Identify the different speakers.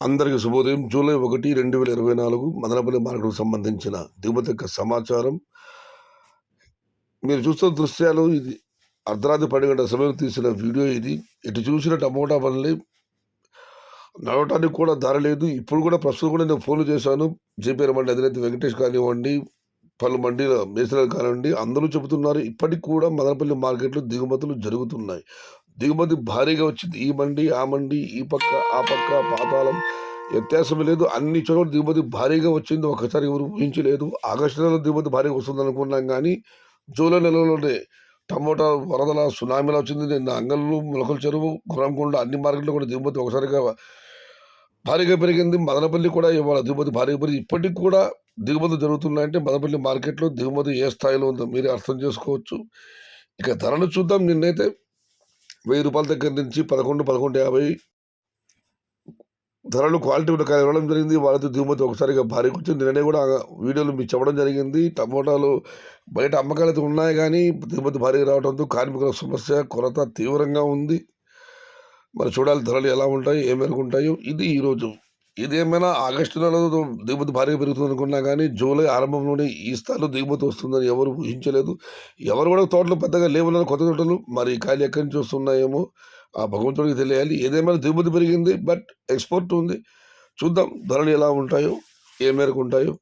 Speaker 1: అందరికి శుభోదయం. జూలై 1, 2024 మదనపల్లి మార్కెట్‌కు సంబంధించిన దిగుమతి యొక్క సమాచారం. మీరు చూస్తున్న దృశ్యాలు ఇది అర్ధరాత్రి 12 గంటల సమయంలో తీసిన వీడియో ఇది. ఇటు చూసిన టమోటా బండ్లు నడవటానికి కూడా దారి లేదు. ఇప్పుడు కూడా ప్రస్తుతం కూడా నేను ఫోన్లు చేశాను. జేపీఆర్ మండి అధినేత వెంకటేష్ కానివ్వండి, పలు మండీల మేస్త్రీలు కానివ్వండి, అందరూ చెబుతున్నారు ఇప్పటికి కూడా మదనపల్లి మార్కెట్‌లో దిగుమతులు జరుగుతున్నాయి. దిగుమతి భారీగా వచ్చింది. ఈ మండి, ఆ మండి, ఈ పక్క, ఆ పక్క, పాతాళం వ్యత్యాసం లేదు. అన్ని చోట్ల దిగుమతి భారీగా వచ్చింది. ఒకసారి ఎవరు ఊహించలేదు. ఆగస్టు నెలలో దిగుమతి భారీగా వస్తుంది అనుకున్నాం కానీ జూలై నెలలోనే టమోటా వరదల సునామీలా వచ్చింది. నిన్న అంగళ్ళు, మొలకల చెరువు, గుర్రంకొండ అన్ని మార్కెట్లో కూడా దిగుమతి ఒకసారిగా భారీగా పెరిగింది. మదనపల్లి కూడా ఇవాళ దిగుమతి భారీగా పెరిగింది. ఇప్పటికి కూడా దిగుమతులు జరుగుతున్నాయంటే మదనపల్లి మార్కెట్లో దిగుమతి ఏ స్థాయిలో ఉందో మీరే అర్థం చేసుకోవచ్చు. ఇక ధరలు చూద్దాం. నిన్నైతే ₹1000 దగ్గర నుంచి 11, 11.50 ధరలు క్వాలిటీ ఉన్న కాయలు ఇవ్వడం జరిగింది. వాళ్ళతో దిగుమతి ఒకసారిగా భారీగా వచ్చింది. నిన్ననే కూడా వీడియోలు మీకు చెప్పడం జరిగింది. టమోటాలు బయట అమ్మకాలు అయితే ఉన్నాయి కానీ దిగుమతి భారీగా రావడంతో కార్మికుల సమస్య కొరత తీవ్రంగా ఉంది. మరి చూడాలి ధరలు ఎలా ఉంటాయి, ఏ మేరకు ఉంటాయో. ఇది ఈరోజు. ఇదేమైనా ఆగస్టు నెలలో దిగుమతి భారీగా పెరుగుతుంది అనుకున్నా కానీ జూలై ఆరంభంలోనే ఈ స్థాయిలో దిగుమతి వస్తుందని ఎవరు ఊహించలేదు. ఎవరు కూడా తోటలు పెద్దగా లేవున్నారు, కొత్త తోటలు. మరి కాయలు ఎక్కడి నుంచి వస్తున్నాయేమో ఆ భగవంతుడికి తెలియాలి. ఏదేమైనా దిగుమతి పెరిగింది, బట్ ఎక్స్పోర్ట్ ఉంది. చూద్దాం ధరలు ఎలా ఉంటాయో, ఏ మేరకు ఉంటాయో.